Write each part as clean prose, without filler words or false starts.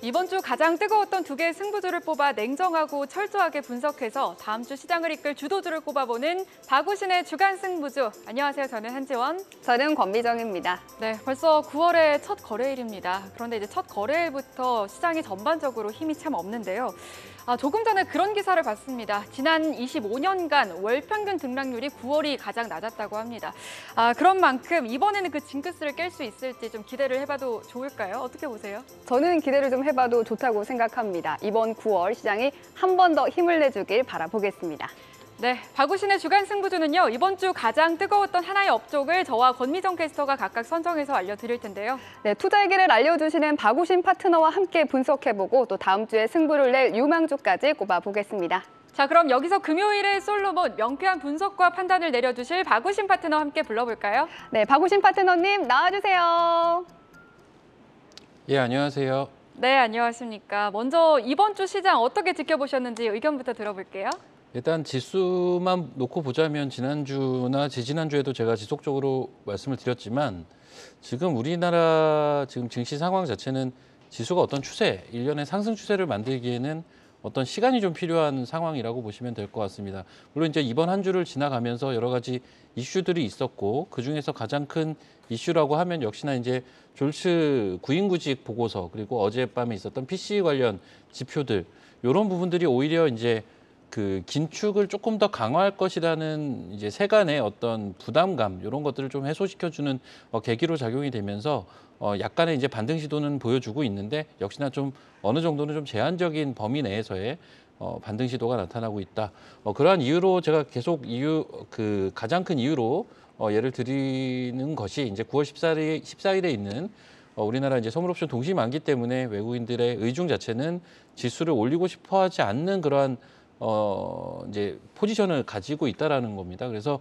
이번 주 가장 뜨거웠던 두 개의 승부주를 뽑아 냉정하고 철저하게 분석해서 다음 주 시장을 이끌 주도주를 꼽아보는 박우신의 주간 승부주. 안녕하세요. 저는 한지원. 저는 권미정입니다. 네, 벌써 9월의 첫 거래일입니다. 그런데 이제 첫 거래일부터 시장이 전반적으로 힘이 참 없는데요. 조금 전에 그런 기사를 봤습니다. 지난 25년간 월 평균 등락률이 9월이 가장 낮았다고 합니다. 그런 만큼 이번에는 그 징크스를 깰 수 있을지 좀 기대를 해봐도 좋을까요? 어떻게 보세요? 저는 기대를 좀 해봐도 좋다고 생각합니다. 이번 9월 시장이 한 번 더 힘을 내주길 바라보겠습니다. 네, 박우신의 주간 승부주는요. 이번 주 가장 뜨거웠던 하나의 업종을 저와 권미정 캐스터가 각각 선정해서 알려드릴 텐데요. 네, 투자의 길을 알려주시는 박우신 파트너와 함께 분석해보고 또 다음 주에 승부를 낼 유망주까지 꼽아보겠습니다. 자, 그럼 여기서 금요일의 솔로몬, 명쾌한 분석과 판단을 내려주실 박우신 파트너와 함께 불러볼까요? 네, 박우신 파트너님 나와주세요. 예, 안녕하세요. 네, 안녕하십니까. 먼저 이번 주 시장 어떻게 지켜보셨는지 의견부터 들어볼게요. 일단 지수만 놓고 보자면 지난주나 지지난주에도 제가 지속적으로 말씀을 드렸지만 지금 우리나라 지금 증시 상황 자체는 지수가 어떤 추세, 일련의 상승 추세를 만들기에는 어떤 시간이 좀 필요한 상황이라고 보시면 될 것 같습니다. 물론 이제 이번 한 주를 지나가면서 여러 가지 이슈들이 있었고 그중에서 가장 큰 이슈라고 하면 역시나 이제 졸스 구인구직 보고서 그리고 어젯밤에 있었던 PC 관련 지표들 이런 부분들이 오히려 이제 그 긴축을 조금 더 강화할 것이라는 이제 세간의 어떤 부담감 이런 것들을 좀 해소시켜주는 계기로 작용이 되면서 약간의 이제 반등 시도는 보여주고 있는데 역시나 좀 어느 정도는 좀 제한적인 범위 내에서의 반등 시도가 나타나고 있다. 그러한 이유로 제가 계속 가장 큰 이유로 예를 드리는 것이 이제 9월 14일에 있는 우리나라 이제 선물옵션 동시 만기 때문에 외국인들의 의중 자체는 지수를 올리고 싶어 하지 않는 그러한 이제 포지션을 가지고 있다라는 겁니다. 그래서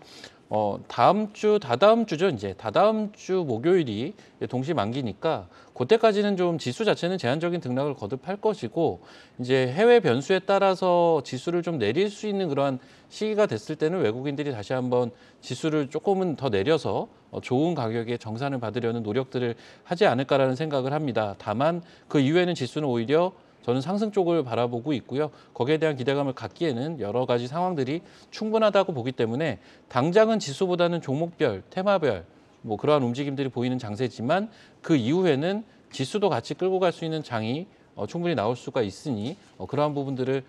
다다음 주죠. 이제 다다음 주 목요일이 동시 만기니까 그때까지는 좀 지수 자체는 제한적인 등락을 거듭할 것이고 이제 해외 변수에 따라서 지수를 좀 내릴 수 있는 그러한 시기가 됐을 때는 외국인들이 다시 한번 지수를 조금은 더 내려서 좋은 가격에 정산을 받으려는 노력들을 하지 않을까라는 생각을 합니다. 다만 그 이후에는 지수는 오히려 저는 상승 쪽을 바라보고 있고요. 거기에 대한 기대감을 갖기에는 여러 가지 상황들이 충분하다고 보기 때문에 당장은 지수보다는 종목별, 테마별 뭐 그러한 움직임들이 보이는 장세지만 그 이후에는 지수도 같이 끌고 갈 수 있는 장이 충분히 나올 수가 있으니 그러한 부분들을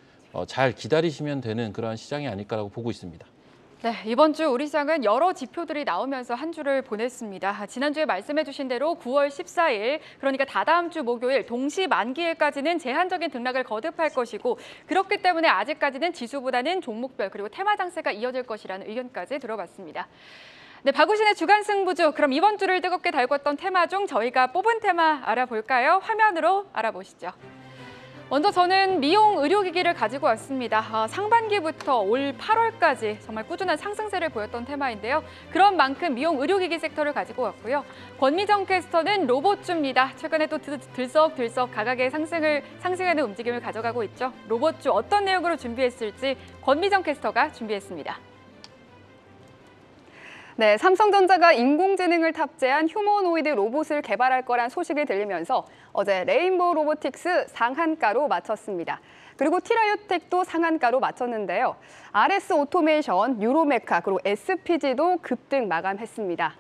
잘 기다리시면 되는 그러한 시장이 아닐까라고 보고 있습니다. 네, 이번 주 우리 시장은 여러 지표들이 나오면서 한 주를 보냈습니다. 지난주에 말씀해 주신 대로 9월 14일, 그러니까 다다음 주 목요일 동시 만기일까지는 제한적인 등락을 거듭할 것이고 그렇기 때문에 아직까지는 지수보다는 종목별 그리고 테마 장세가 이어질 것이라는 의견까지 들어봤습니다. 네, 박우신의 주간 승부주, 그럼 이번 주를 뜨겁게 달궜던 테마 중 저희가 뽑은 테마 알아볼까요? 화면으로 알아보시죠. 먼저 저는 미용 의료기기를 가지고 왔습니다. 상반기부터 올 8월까지 정말 꾸준한 상승세를 보였던 테마인데요. 그런 만큼 미용 의료기기 섹터를 가지고 왔고요. 권미정 캐스터는 로봇주입니다. 최근에 또 들썩들썩 가격의 상승하는 움직임을 가져가고 있죠. 로봇주 어떤 내용으로 준비했을지 권미정 캐스터가 준비했습니다. 네, 삼성전자가 인공지능을 탑재한 휴머노이드 로봇을 개발할 거란 소식이 들리면서 어제 레인보우 로보틱스 상한가로 마쳤습니다. 그리고 티라유텍도 상한가로 마쳤는데요. RS 오토메이션, 유로메카, 그리고 SPG도 급등 마감했습니다.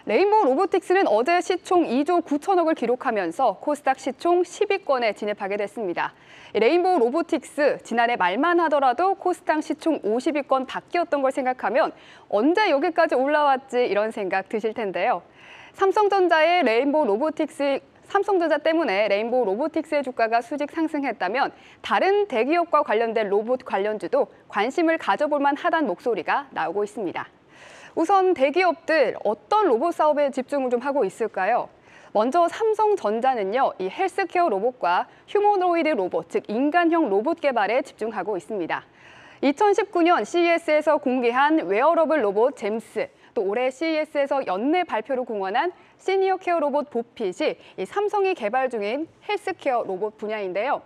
레인보우 로보틱스는 어제 시총 2조 9천억을 기록하면서 코스닥 시총 10위권에 진입하게 됐습니다. 레인보우 로보틱스, 지난해 말만 하더라도 코스닥 시총 50위권 밖이었던 걸 생각하면 언제 여기까지 올라왔지 이런 생각 드실 텐데요. 삼성전자 때문에 레인보우 로보틱스의 주가가 수직 상승했다면 다른 대기업과 관련된 로봇 관련주도 관심을 가져볼 만하다는 목소리가 나오고 있습니다. 우선 대기업들 어떤 로봇 사업에 집중을 좀 하고 있을까요? 먼저 삼성전자는요, 이 헬스케어 로봇과 휴머노이드 로봇, 즉 인간형 로봇 개발에 집중하고 있습니다. 2019년 CES에서 공개한 웨어러블 로봇 잼스, 또 올해 CES에서 연내 발표로 공언한 시니어 케어 로봇 보핏이 이 삼성이 개발 중인 헬스케어 로봇 분야인데요.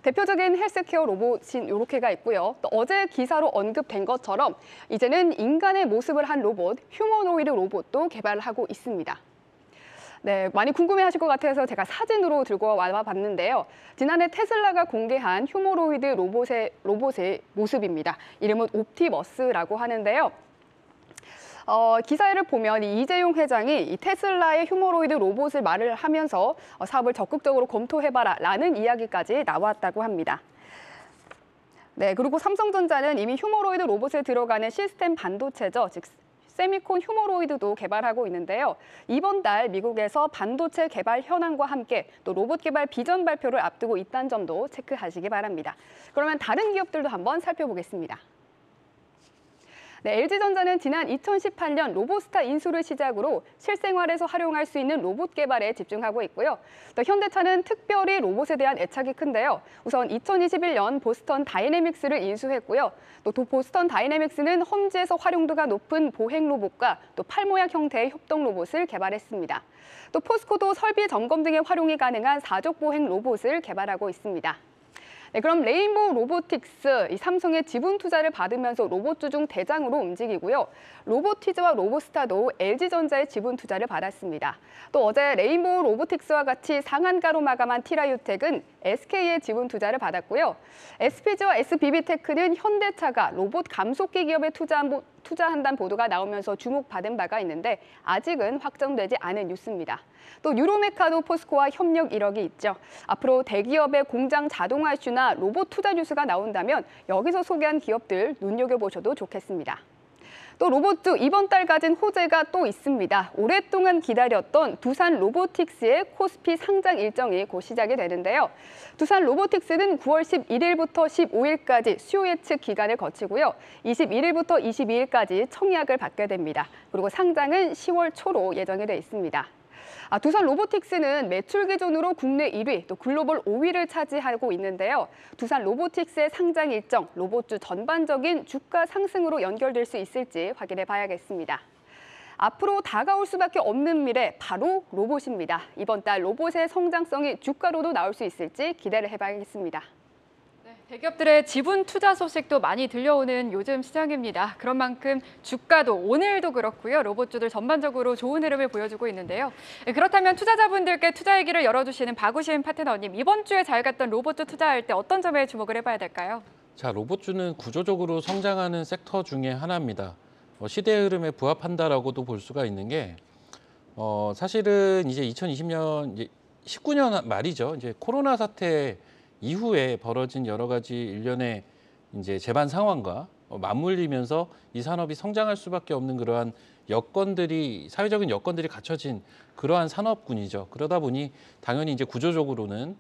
대표적인 헬스케어 로봇인 이렇게가 있고요. 또 어제 기사로 언급된 것처럼 이제는 인간의 모습을 한 로봇, 휴머노이드 로봇도 개발을 하고 있습니다. 네, 많이 궁금해하실 것 같아서 제가 사진으로 들고 와봤는데요. 지난해 테슬라가 공개한 휴머노이드 로봇의 모습입니다. 이름은 옵티머스라고 하는데요. 기사를 보면 이재용 회장이 이 테슬라의 휴머노이드 로봇을 말을 하면서 사업을 적극적으로 검토해봐라라는 이야기까지 나왔다고 합니다. 네, 그리고 삼성전자는 이미 휴머노이드 로봇에 들어가는 시스템 반도체죠. 즉 세미콘 휴머노이드도 개발하고 있는데요. 이번 달 미국에서 반도체 개발 현황과 함께 또 로봇 개발 비전 발표를 앞두고 있다는 점도 체크하시기 바랍니다. 그러면 다른 기업들도 한번 살펴보겠습니다. 네, LG전자는 지난 2018년 로보스타 인수를 시작으로 실생활에서 활용할 수 있는 로봇 개발에 집중하고 있고요. 또 현대차는 특별히 로봇에 대한 애착이 큰데요. 우선 2021년 보스턴 다이내믹스를 인수했고요. 또 보스턴 다이내믹스는 험지에서 활용도가 높은 보행 로봇과 또 팔모약 형태의 협동 로봇을 개발했습니다. 또 포스코도 설비 점검 등의 활용이 가능한 사족 보행 로봇을 개발하고 있습니다. 네, 그럼 레인보우 로보틱스, 이 삼성의 지분 투자를 받으면서 로봇주 중 대장으로 움직이고요. 로보티즈와 로보스타도 LG전자의 지분 투자를 받았습니다. 또 어제 레인보우 로보틱스와 같이 상한가로 마감한 티라유텍은 SK의 지분 투자를 받았고요. SPG와 SBB테크는 현대차가 로봇 감속기 기업에 투자한다는 보도가 나오면서 주목받은 바가 있는데 아직은 확정되지 않은 뉴스입니다. 또 유로메카도 포스코와 협력 이력이 있죠. 앞으로 대기업의 공장 자동화 이슈나 로봇 투자 뉴스가 나온다면 여기서 소개한 기업들 눈여겨보셔도 좋겠습니다. 또 로봇주 이번 달 가진 호재가 또 있습니다. 오랫동안 기다렸던 두산 로보틱스의 코스피 상장 일정이 곧 시작이 되는데요. 두산 로보틱스는 9월 11일부터 15일까지 수요 예측 기간을 거치고요. 21일부터 22일까지 청약을 받게 됩니다. 그리고 상장은 10월 초로 예정이 돼 있습니다. 두산 로보틱스는 매출 기준으로 국내 1위, 또 글로벌 5위를 차지하고 있는데요. 두산 로보틱스의 상장 일정, 로봇주 전반적인 주가 상승으로 연결될 수 있을지 확인해 봐야겠습니다. 앞으로 다가올 수밖에 없는 미래, 바로 로봇입니다. 이번 달 로봇의 성장성이 주가로도 나올 수 있을지 기대를 해봐야겠습니다. 대기업들의 지분 투자 소식도 많이 들려오는 요즘 시장입니다. 그런 만큼 주가도 오늘도 그렇고요. 로봇주들 전반적으로 좋은 흐름을 보여주고 있는데요. 그렇다면 투자자분들께 투자 얘기를 열어주시는 박우신 파트너님, 이번 주에 잘 갔던 로봇주 투자할 때 어떤 점에 주목을 해봐야 될까요? 자, 로봇주는 구조적으로 성장하는 섹터 중에 하나입니다. 시대의 흐름에 부합한다라고도 볼 수가 있는 게 사실은 이제 2020년, 이제 19년 말이죠. 이제 코로나 사태 이후에 벌어진 여러 가지 일련의 이제 재반 상황과 맞물리면서 이 산업이 성장할 수밖에 없는 그러한 사회적인 여건들이 갖춰진 그러한 산업군이죠. 그러다 보니 당연히 이제 구조적으로는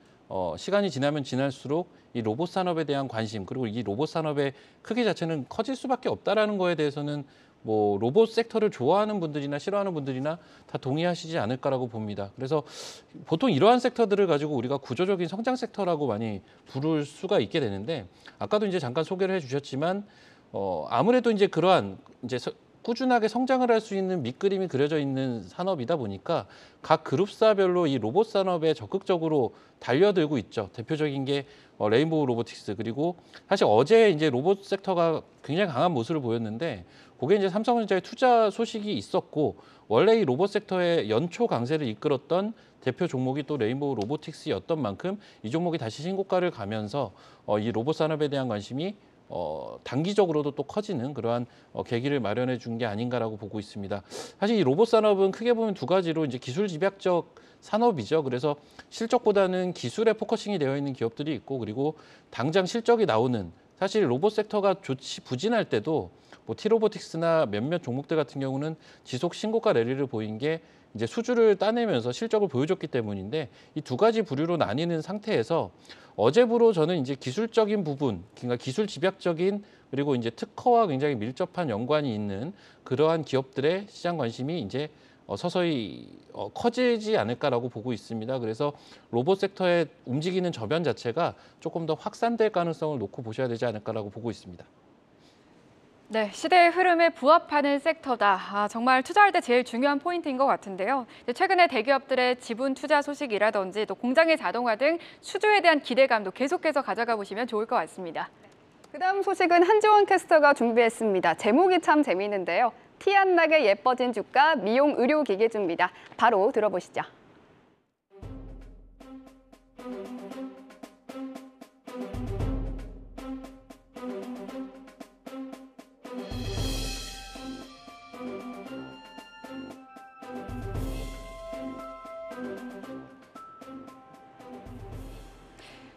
시간이 지나면 지날수록 이 로봇 산업에 대한 관심, 그리고 이 로봇 산업의 크기 자체는 커질 수밖에 없다라는 거에 대해서는 뭐 로봇 섹터를 좋아하는 분들이나 싫어하는 분들이나 다 동의하시지 않을까라고 봅니다. 그래서 보통 이러한 섹터들을 가지고 우리가 구조적인 성장 섹터라고 많이 부를 수가 있게 되는데, 아까도 이제 잠깐 소개를 해주셨지만 아무래도 이제 그러한 이제 꾸준하게 성장을 할 수 있는 밑그림이 그려져 있는 산업이다 보니까 각 그룹사별로 이 로봇 산업에 적극적으로 달려들고 있죠. 대표적인 게 레인보우 로보틱스, 그리고 사실 어제 이제 로봇 섹터가 굉장히 강한 모습을 보였는데 그게 이제 삼성전자의 투자 소식이 있었고, 원래 이 로봇 섹터의 연초 강세를 이끌었던 대표 종목이 또 레인보우 로보틱스였던 만큼 이 종목이 다시 신고가를 가면서 이 로봇 산업에 대한 관심이 단기적으로도 또 커지는 그러한 계기를 마련해 준 게 아닌가라고 보고 있습니다. 사실 이 로봇 산업은 크게 보면 두 가지로 이제 기술 집약적 산업이죠. 그래서 실적보다는 기술에 포커싱이 되어 있는 기업들이 있고, 그리고 당장 실적이 나오는, 사실 로봇 섹터가 부진할 때도 뭐 티로보틱스나 몇몇 종목들 같은 경우는 지속 신고가 랠리를 보인 게 이제 수주를 따내면서 실적을 보여줬기 때문인데, 이 두 가지 부류로 나뉘는 상태에서 어제부로 저는 이제 기술적인 부분, 그러니까 기술 집약적인, 그리고 이제 특허와 굉장히 밀접한 연관이 있는 그러한 기업들의 시장 관심이 이제 서서히 커지지 않을까라고 보고 있습니다. 그래서 로봇 섹터의 움직이는 저변 자체가 조금 더 확산될 가능성을 놓고 보셔야 되지 않을까라고 보고 있습니다. 네, 시대의 흐름에 부합하는 섹터다. 정말 투자할 때 제일 중요한 포인트인 것 같은데요. 최근에 대기업들의 지분 투자 소식이라든지 또 공장의 자동화 등 수주에 대한 기대감도 계속해서 가져가 보시면 좋을 것 같습니다. 그다음 소식은 한지원 캐스터가 준비했습니다. 제목이 참 재미있는데요. 티 안 나게 예뻐진 주가 미용 의료기기주입니다. 바로 들어보시죠.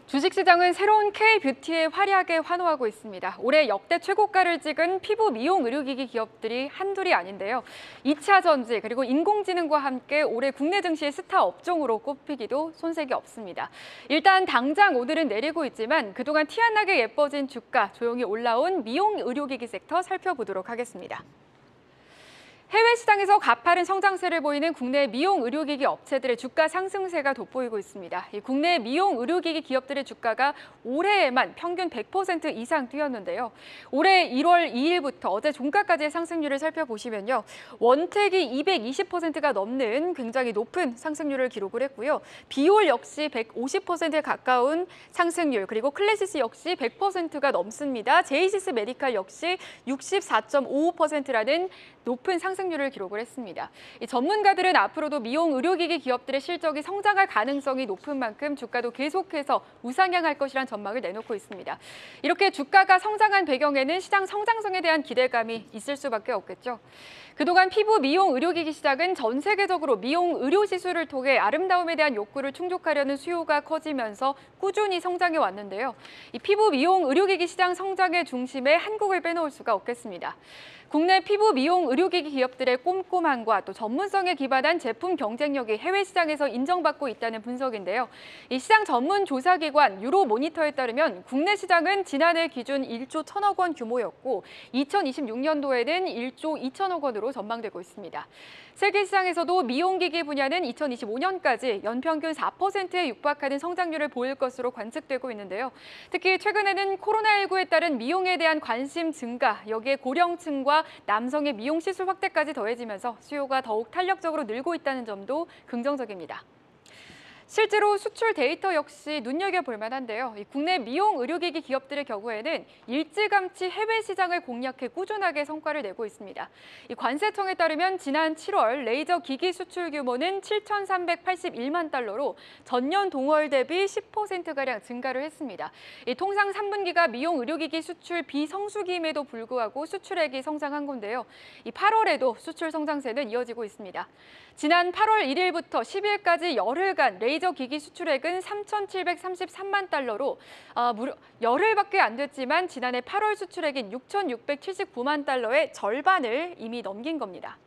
주식시장은 새로운 K-뷰티에 화려하게 환호하고 있습니다. 올해 역대 최고가를 찍은 피부 미용 의료기기 기업들이 한둘이 아닌데요. 2차 전지 그리고 인공지능과 함께 올해 국내 증시의 스타 업종으로 꼽히기도 손색이 없습니다. 일단 당장 오늘은 내리고 있지만 그동안 티 안 나게 예뻐진 주가, 조용히 올라온 미용 의료기기 섹터 살펴보도록 하겠습니다. 해외 시장에서 가파른 성장세를 보이는 국내 미용 의료기기 업체들의 주가 상승세가 돋보이고 있습니다. 이 국내 미용 의료기기 기업들의 주가가 올해에만 평균 100% 이상 뛰었는데요. 올해 1월 2일부터 어제 종가까지의 상승률을 살펴보시면요. 원택이 220%가 넘는 굉장히 높은 상승률을 기록을 했고요. 비올 역시 150%에 가까운 상승률, 그리고 클래시스 역시 100%가 넘습니다. 제이시스 메디칼 역시 64.55%라는 높은 상승률을 기록을 했습니다. 이 전문가들은 앞으로도 미용 의료기기 기업들의 실적이 성장할 가능성이 높은 만큼 주가도 계속해서 우상향할 것이란 전망을 내놓고 있습니다. 이렇게 주가가 성장한 배경에는 시장 성장성에 대한 기대감이 있을 수밖에 없겠죠. 그동안 피부 미용 의료기기 시장은 전 세계적으로 미용 의료 시술을 통해 아름다움에 대한 욕구를 충족하려는 수요가 커지면서 꾸준히 성장해 왔는데요. 이 피부 미용 의료기기 시장 성장의 중심에 한국을 빼놓을 수가 없겠습니다. 국내 피부 미용 의료기기 기업들의 꼼꼼함과 또 전문성에 기반한 제품 경쟁력이 해외 시장에서 인정받고 있다는 분석인데요. 이 시장 전문 조사기관 유로모니터에 따르면 국내 시장은 지난해 기준 1조 1천억 원 규모였고 2026년도에는 1조 2천억 원으로 전망되고 있습니다. 세계 시장에서도 미용기기 분야는 2025년까지 연평균 4%에 육박하는 성장률을 보일 것으로 관측되고 있는데요. 특히 최근에는 코로나19에 따른 미용에 대한 관심 증가, 여기에 고령층과 남성의 미용 시술 확대까지 더해지면서 수요가 더욱 탄력적으로 늘고 있다는 점도 긍정적입니다. 실제로 수출 데이터 역시 눈여겨볼 만한데요. 국내 미용 의료기기 기업들의 경우에는 일찌감치 해외 시장을 공략해 꾸준하게 성과를 내고 있습니다. 이 관세청에 따르면 지난 7월 레이저 기기 수출 규모는 7,381만 달러로 전년 동월 대비 10%가량 증가를 했습니다. 이 통상 3분기가 미용 의료기기 수출 비성수기임에도 불구하고 수출액이 성장한 건데요. 이 8월에도 수출 성장세는 이어지고 있습니다. 지난 8월 1일부터 10일까지 열흘간 레이저 기기 수출액은 3,733만 달러로 무려 열흘밖에 안 됐지만 지난해 8월 수출액인 6,679만 달러의 절반을 이미 넘긴 겁니다.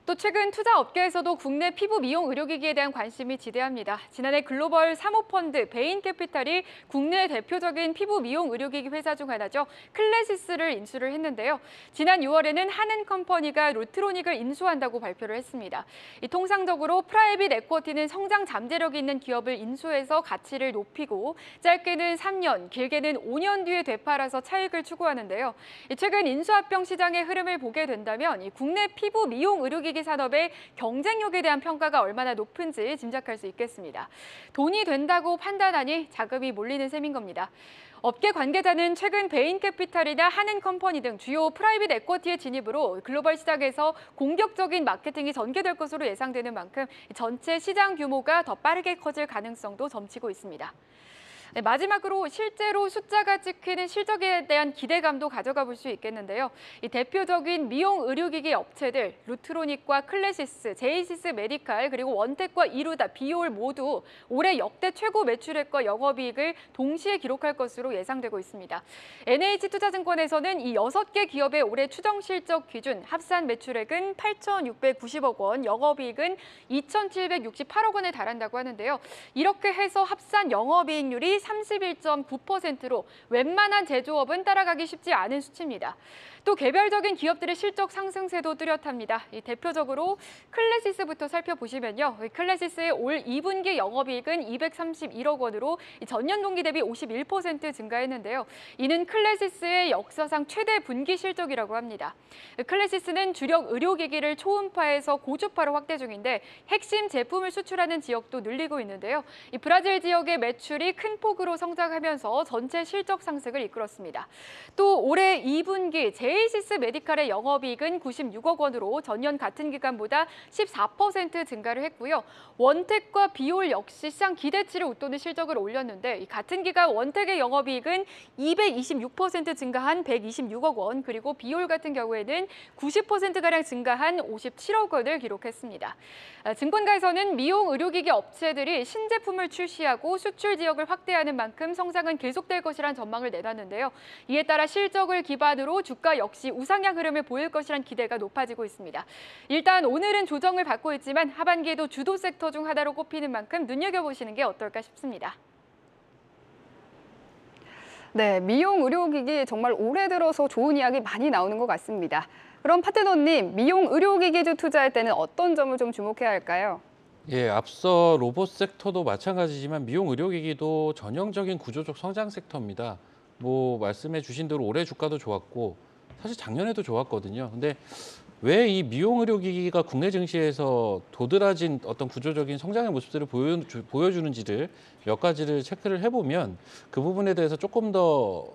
또 최근 투자 업계에서도 국내 피부 미용 의료기기에 대한 관심이 지대합니다. 지난해 글로벌 사모펀드 베인캐피탈이 국내 대표적인 피부 미용 의료기기 회사 중 하나죠. 클래시스를 인수를 했는데요. 지난 6월에는 하는컴퍼니가 루트로닉을 인수한다고 발표를 했습니다. 통상적으로 프라이빗 에쿼티는 성장 잠재력이 있는 기업을 인수해서 가치를 높이고 짧게는 3년, 길게는 5년 뒤에 되팔아서 차익을 추구하는데요. 최근 인수합병 시장의 흐름을 보게 된다면 국내 피부 미용 의료기기 산업의 경쟁력에 대한 평가가 얼마나 높은지 짐작할 수 있겠습니다. 돈이 된다고 판단하니 자금이 몰리는 셈인 겁니다. 업계 관계자는 최근 베인캐피탈이나 하는컴퍼니 등 주요 프라이빗 에쿼티의 진입으로 글로벌 시장에서 공격적인 마케팅이 전개될 것으로 예상되는 만큼 전체 시장 규모가 더 빠르게 커질 가능성도 점치고 있습니다. 네, 마지막으로 실제로 숫자가 찍히는 실적에 대한 기대감도 가져가 볼 수 있겠는데요. 이 대표적인 미용 의료기기 업체들 루트로닉과 클래시스, 제이시스 메디칼 그리고 원택과 이루다, 비올 모두 올해 역대 최고 매출액과 영업이익을 동시에 기록할 것으로 예상되고 있습니다. NH투자증권에서는 이 6개 기업의 올해 추정 실적 기준 합산 매출액은 8,690억 원, 영업이익은 2,768억 원에 달한다고 하는데요. 이렇게 해서 합산 영업이익률이 31.9%로 웬만한 제조업은 따라가기 쉽지 않은 수치입니다. 또 개별적인 기업들의 실적 상승세도 뚜렷합니다. 대표적으로 클래시스부터 살펴보시면요. 클래시스의 올 2분기 영업이익은 231억 원으로 전년 동기 대비 51% 증가했는데요. 이는 클래시스의 역사상 최대 분기 실적이라고 합니다. 클래시스는 주력 의료기기를 초음파에서 고주파로 확대 중인데 핵심 제품을 수출하는 지역도 늘리고 있는데요. 이 브라질 지역의 매출이 큰 폭으로 성장하면서 전체 실적 상승을 이끌었습니다. 또 올해 2분기 제이시스 메디칼의 영업이익은 96억 원으로 전년 같은 기간보다 14% 증가를 했고요. 원택과 비올 역시 시장 기대치를 웃도는 실적을 올렸는데 같은 기간 원택의 영업이익은 226% 증가한 126억 원, 그리고 비올 같은 경우에는 90%가량 증가한 57억 원을 기록했습니다. 증권가에서는 미용 의료기기 업체들이 신제품을 출시하고 수출 지역을 확대하는 만큼 성장은 계속될 것이란 전망을 내놨는데요. 이에 따라 실적을 기반으로 주가 역시 우상향 흐름을 보일 것이란 기대가 높아지고 있습니다. 일단 오늘은 조정을 받고 있지만 하반기에도 주도 섹터 중 하나로 꼽히는 만큼 눈여겨보시는 게 어떨까 싶습니다. 네, 미용 의료기기 정말 올해 들어서 좋은 이야기 많이 나오는 것 같습니다. 그럼 파트너님, 미용 의료기기주 투자할 때는 어떤 점을 좀 주목해야 할까요? 예, 앞서 로봇 섹터도 마찬가지지만 미용 의료기기도 전형적인 구조적 성장 섹터입니다. 뭐 말씀해 주신 대로 올해 주가도 좋았고 사실 작년에도 좋았거든요. 근데 왜 이 미용 의료기기가 국내 증시에서 도드라진 어떤 구조적인 성장의 모습들을 보여주는지를 몇 가지를 체크를 해보면 그 부분에 대해서 조금 더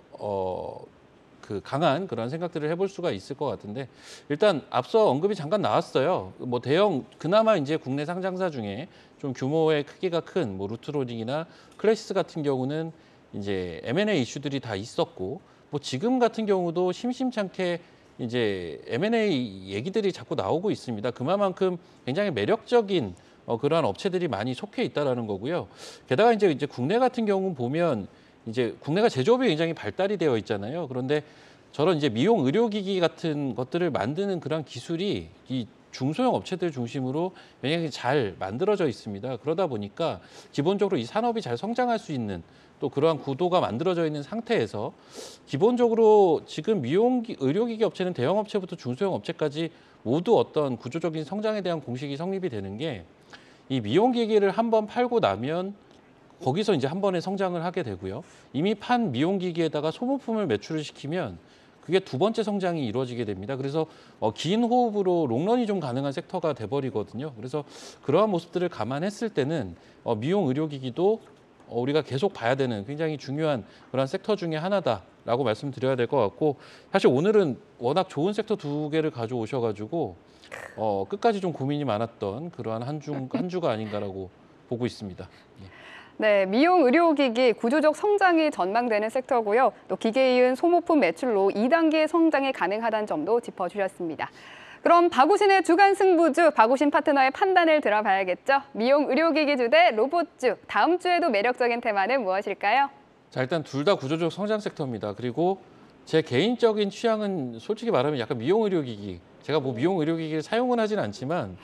강한 그런 생각들을 해볼 수가 있을 것 같은데, 일단 앞서 언급이 잠깐 나왔어요. 뭐 대형 그나마 이제 국내 상장사 중에 좀 규모의 크기가 큰 뭐 루트로딩이나 클래시스 같은 경우는 이제 M&A 이슈들이 다 있었고, 뭐 지금 같은 경우도 심심찮게 이제 M&A 얘기들이 자꾸 나오고 있습니다. 그만큼 굉장히 매력적인 그러한 업체들이 많이 속해 있다라는 거고요. 게다가 이제 국내 같은 경우 보면 이제 국내가 제조업이 굉장히 발달이 되어 있잖아요. 그런데 저런 이제 미용 의료기기 같은 것들을 만드는 그런 기술이 이 중소형 업체들 중심으로 굉장히 잘 만들어져 있습니다. 그러다 보니까 기본적으로 이 산업이 잘 성장할 수 있는 또 그러한 구도가 만들어져 있는 상태에서 기본적으로 지금 미용 의료기기 업체는 대형 업체부터 중소형 업체까지 모두 어떤 구조적인 성장에 대한 공식이 성립이 되는 게, 이 미용기기를 한번 팔고 나면 거기서 이제 한 번에 성장을 하게 되고요. 이미 판 미용기기에다가 소모품을 매출을 시키면 그게 두 번째 성장이 이루어지게 됩니다. 그래서 긴 호흡으로 롱런이 좀 가능한 섹터가 돼버리거든요. 그래서 그러한 모습들을 감안했을 때는 미용 의료기기도 우리가 계속 봐야 되는 굉장히 중요한 그런 섹터 중에 하나다라고 말씀드려야 될 것 같고, 사실 오늘은 워낙 좋은 섹터 두 개를 가져오셔가지고 끝까지 좀 고민이 많았던 그러한 한 주가 아닌가라고 보고 있습니다. 예. 네, 미용 의료기기 구조적 성장이 전망되는 섹터고요. 또 기계에 이은 소모품 매출로 2단계 성장이 가능하다는 점도 짚어주셨습니다. 그럼 박우신의 주간 승부주, 박우신 파트너의 판단을 들어봐야겠죠. 미용 의료기기주 대 로봇주, 다음 주에도 매력적인 테마는 무엇일까요? 자, 일단 둘 다 구조적 성장 섹터입니다. 그리고 제 개인적인 취향은 솔직히 말하면 약간 미용 의료기기. 제가 뭐 미용 의료기기를 사용은 하진 않지만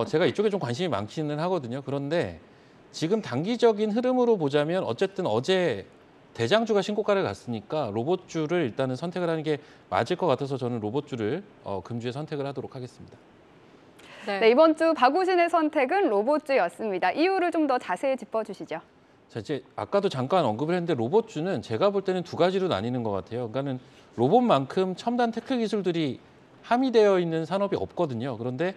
제가 이쪽에 좀 관심이 많기는 하거든요. 그런데 지금 단기적인 흐름으로 보자면 어쨌든 어제 대장주가 신고가를 갔으니까 로봇주를 일단은 선택을 하는 게 맞을 것 같아서 저는 로봇주를 금주에 선택을 하도록 하겠습니다. 네, 이번 주 박우신의 선택은 로봇주였습니다. 이유를 좀 더 자세히 짚어주시죠. 자, 이제 아까도 잠깐 언급을 했는데 로봇주는 제가 볼 때는 두 가지로 나뉘는 것 같아요. 그러니까는 로봇만큼 첨단 테크 기술들이 함의되어 있는 산업이 없거든요. 그런데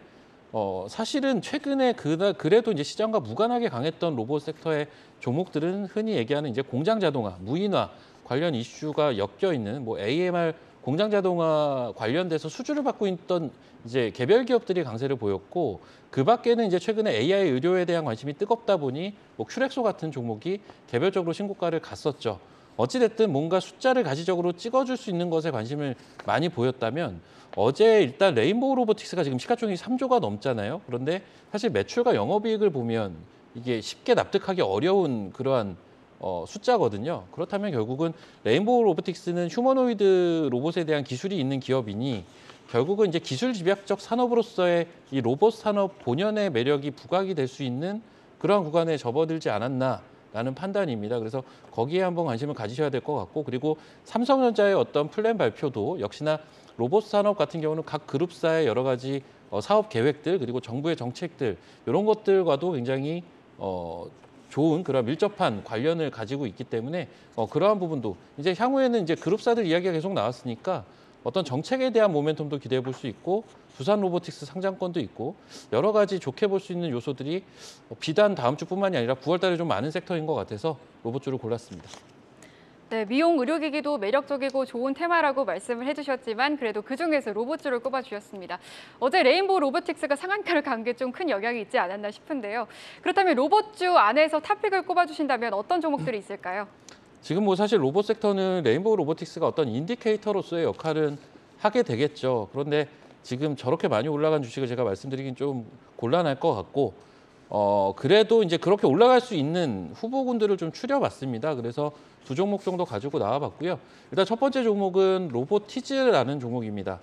사실은 최근에 그래도 이제 시장과 무관하게 강했던 로봇 섹터의 종목들은 흔히 얘기하는 이제 공장 자동화, 무인화 관련 이슈가 엮여 있는 뭐 AMR 공장 자동화 관련돼서 수주를 받고 있던 이제 개별 기업들이 강세를 보였고, 그 밖에는 이제 최근에 AI 의료에 대한 관심이 뜨겁다 보니 뭐 큐렉소 같은 종목이 개별적으로 신고가를 갔었죠. 어찌됐든 뭔가 숫자를 가시적으로 찍어줄 수 있는 것에 관심을 많이 보였다면, 어제 일단 레인보우 로보틱스가 지금 시가총액이 3조가 넘잖아요. 그런데 사실 매출과 영업이익을 보면 이게 쉽게 납득하기 어려운 그러한 숫자거든요. 그렇다면 결국은 레인보우 로보틱스는 휴머노이드 로봇에 대한 기술이 있는 기업이니 결국은 이제 기술 집약적 산업으로서의 이 로봇 산업 본연의 매력이 부각이 될 수 있는 그러한 구간에 접어들지 않았나라는 판단입니다. 그래서 거기에 한번 관심을 가지셔야 될 것 같고, 그리고 삼성전자의 어떤 플랜 발표도 역시나 로봇 산업 같은 경우는 각 그룹사의 여러 가지 사업 계획들, 그리고 정부의 정책들, 이런 것들과도 굉장히 좋은 그런 밀접한 관련을 가지고 있기 때문에 그러한 부분도 이제 향후에는 이제 그룹사들 이야기가 계속 나왔으니까 어떤 정책에 대한 모멘텀도 기대해 볼 수 있고 두산 로보틱스 상장권도 있고 여러 가지 좋게 볼 수 있는 요소들이 비단 다음 주뿐만이 아니라 9월 달에 좀 많은 섹터인 것 같아서 로봇주를 골랐습니다. 네, 미용 의료기기도 매력적이고 좋은 테마라고 말씀을 해주셨지만 그래도 그중에서 로봇주를 꼽아주셨습니다. 어제 레인보우 로보틱스가 상한가를 간 게 좀 큰 영향이 있지 않았나 싶은데요. 그렇다면 로봇주 안에서 탑픽을 꼽아주신다면 어떤 종목들이 있을까요? 지금 뭐 사실 로봇 섹터는 레인보우 로보틱스가 어떤 인디케이터로서의 역할은 하게 되겠죠. 그런데 지금 저렇게 많이 올라간 주식을 제가 말씀드리긴 좀 곤란할 것 같고 그래도 이제 그렇게 올라갈 수 있는 후보군들을 좀 추려봤습니다. 그래서 두 종목 정도 가지고 나와봤고요. 일단 첫 번째 종목은 로보티즈라는 종목입니다.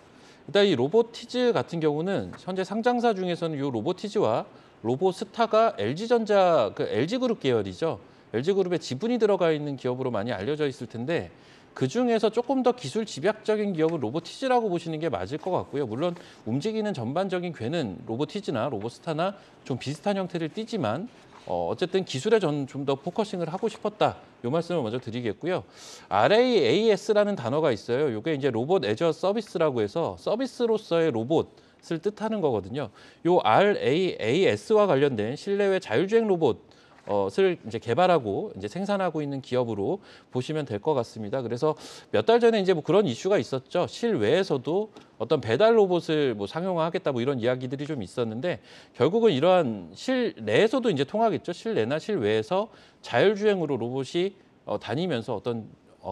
일단 이 로보티즈 같은 경우는 현재 상장사 중에서는 이 로보티즈와 로보스타가 LG전자, LG그룹 계열이죠. LG그룹에 지분이 들어가 있는 기업으로 많이 알려져 있을 텐데 그중에서 조금 더 기술 집약적인 기업은 로보티즈라고 보시는 게 맞을 것 같고요. 물론 움직이는 전반적인 궤는 로보티즈나 로보스타나 좀 비슷한 형태를 띠지만 어쨌든 기술에 저는 좀 더 포커싱을 하고 싶었다. 이 말씀을 먼저 드리겠고요. RAAS라는 단어가 있어요. 이게 이제 로봇 애저 서비스라고 해서 서비스로서의 로봇을 뜻하는 거거든요. 이 RAAS와 관련된 실내외 자율주행 로봇을 이제 개발하고 이제 생산하고 있는 기업으로 보시면 될 것 같습니다. 그래서 몇 달 전에 이제 뭐 그런 이슈가 있었죠. 실외에서도 어떤 배달 로봇을 뭐 상용화하겠다 뭐 이런 이야기들이 좀 있었는데 결국은 이러한 실내에서도 이제 통하겠죠. 실내나 실외에서 자율주행으로 로봇이 다니면서 어떤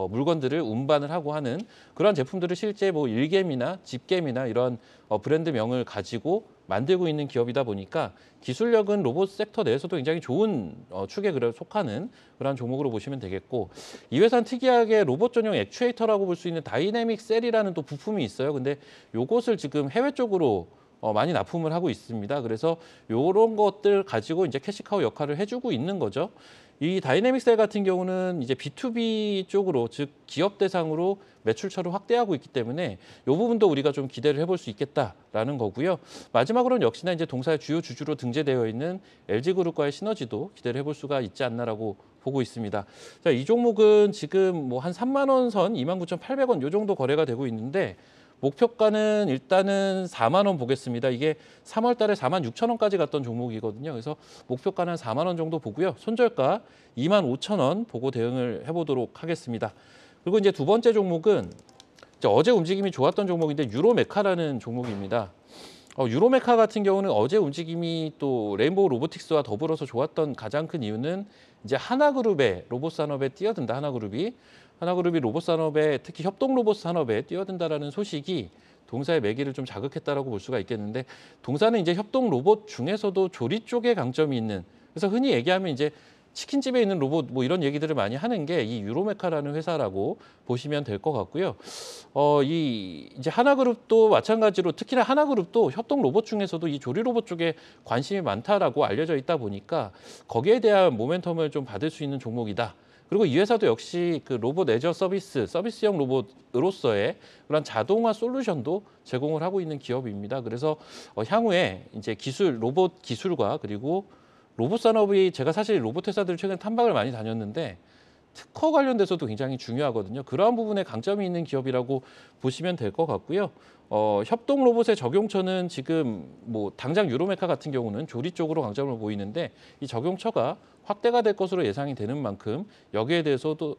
물건들을 운반을 하고 하는 그런 제품들을 실제 뭐 일겜이나 집겜이나 이런 브랜드명을 가지고 만들고 있는 기업이다 보니까 기술력은 로봇 섹터 내에서도 굉장히 좋은 축에 속하는 그런 종목으로 보시면 되겠고 이 회사는 특이하게 로봇 전용 액추에이터라고 볼 수 있는 다이내믹 셀이라는 또 부품이 있어요. 근데 요것을 지금 해외 쪽으로 많이 납품을 하고 있습니다. 그래서 이런 것들 가지고 이제 캐시카우 역할을 해주고 있는 거죠. 이 다이내믹 셀 같은 경우는 이제 B2B 쪽으로 즉 기업 대상으로 매출처를 확대하고 있기 때문에 이 부분도 우리가 좀 기대를 해볼 수 있겠다라는 거고요. 마지막으로는 역시나 이제 동사의 주요 주주로 등재되어 있는 LG그룹과의 시너지도 기대를 해볼 수가 있지 않나라고 보고 있습니다. 자, 이 종목은 지금 뭐 한 3만 원 선 29,800원 요 정도 거래가 되고 있는데 목표가는 일단은 4만 원 보겠습니다. 이게 3월 달에 4만 6천 원까지 갔던 종목이거든요. 그래서 목표가는 4만 원 정도 보고요. 손절가 2만 5천 원 보고 대응을 해보도록 하겠습니다. 그리고 이제 두 번째 종목은 이제 어제 움직임이 좋았던 종목인데 유로메카라는 종목입니다. 유로메카 같은 경우는 어제 움직임이 또 레인보우 로보틱스와 더불어서 좋았던 가장 큰 이유는 이제 하나그룹의 로봇 산업에 뛰어든다. 하나그룹이 로봇 산업에 특히 협동 로봇 산업에 뛰어든다라는 소식이 동사의 매기를 좀 자극했다라고 볼 수가 있겠는데 동사는 이제 협동 로봇 중에서도 조리 쪽에 강점이 있는 그래서 흔히 얘기하면 이제 치킨집에 있는 로봇 뭐 이런 얘기들을 많이 하는 게 이 유로메카라는 회사라고 보시면 될 것 같고요. 이제 하나그룹도 마찬가지로 특히나 하나그룹도 협동 로봇 중에서도 이 조리 로봇 쪽에 관심이 많다라고 알려져 있다 보니까 거기에 대한 모멘텀을 좀 받을 수 있는 종목이다. 그리고 이 회사도 역시 그 로봇 애저 서비스형 로봇으로서의 그런 자동화 솔루션도 제공을 하고 있는 기업입니다. 그래서 향후에 이제 로봇 기술과 그리고 로봇 산업이 제가 사실 로봇 회사들 최근에 탐방을 많이 다녔는데 특허 관련돼서도 굉장히 중요하거든요. 그러한 부분에 강점이 있는 기업이라고 보시면 될 것 같고요. 협동 로봇의 적용처는 지금 뭐 당장 유로메카 같은 경우는 조리 쪽으로 강점을 보이는데 이 적용처가 확대가 될 것으로 예상이 되는 만큼 여기에 대해서도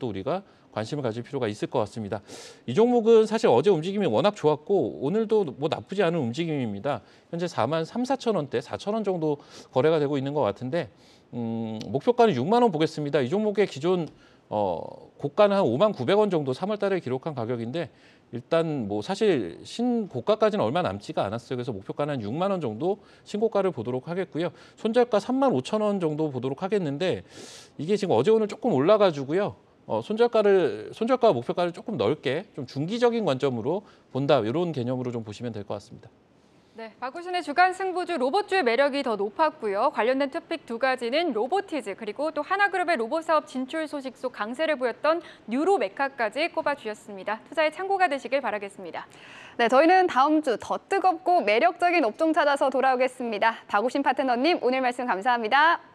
우리가 관심을 가질 필요가 있을 것 같습니다. 이 종목은 사실 어제 움직임이 워낙 좋았고 오늘도 뭐 나쁘지 않은 움직임입니다. 현재 4만 3, 4천 원대, 4천 원 정도 거래가 되고 있는 것 같은데 목표가는 6만 원 보겠습니다. 이 종목의 기존 고가는 한 5만 900원 정도 3월 달에 기록한 가격인데 일단 뭐 사실 신고가까지는 얼마 남지가 않았어요. 그래서 목표가는 한 6만 원 정도 신고가를 보도록 하겠고요. 손절가 3만 5천 원 정도 보도록 하겠는데 이게 지금 어제 오늘 조금 올라가지고요. 손절가와 목표가를 조금 넓게 좀 중기적인 관점으로 본다. 이런 개념으로 좀 보시면 될 것 같습니다. 네, 박우신의 주간 승부주 로봇주의 매력이 더 높았고요. 관련된 토픽 두 가지는 로보티즈 그리고 또 하나그룹의 로봇 사업 진출 소식 속 강세를 보였던 뉴로메카까지 꼽아주셨습니다. 투자에 참고가 되시길 바라겠습니다. 네, 저희는 다음 주 더 뜨겁고 매력적인 업종 찾아서 돌아오겠습니다. 박우신 파트너님 오늘 말씀 감사합니다.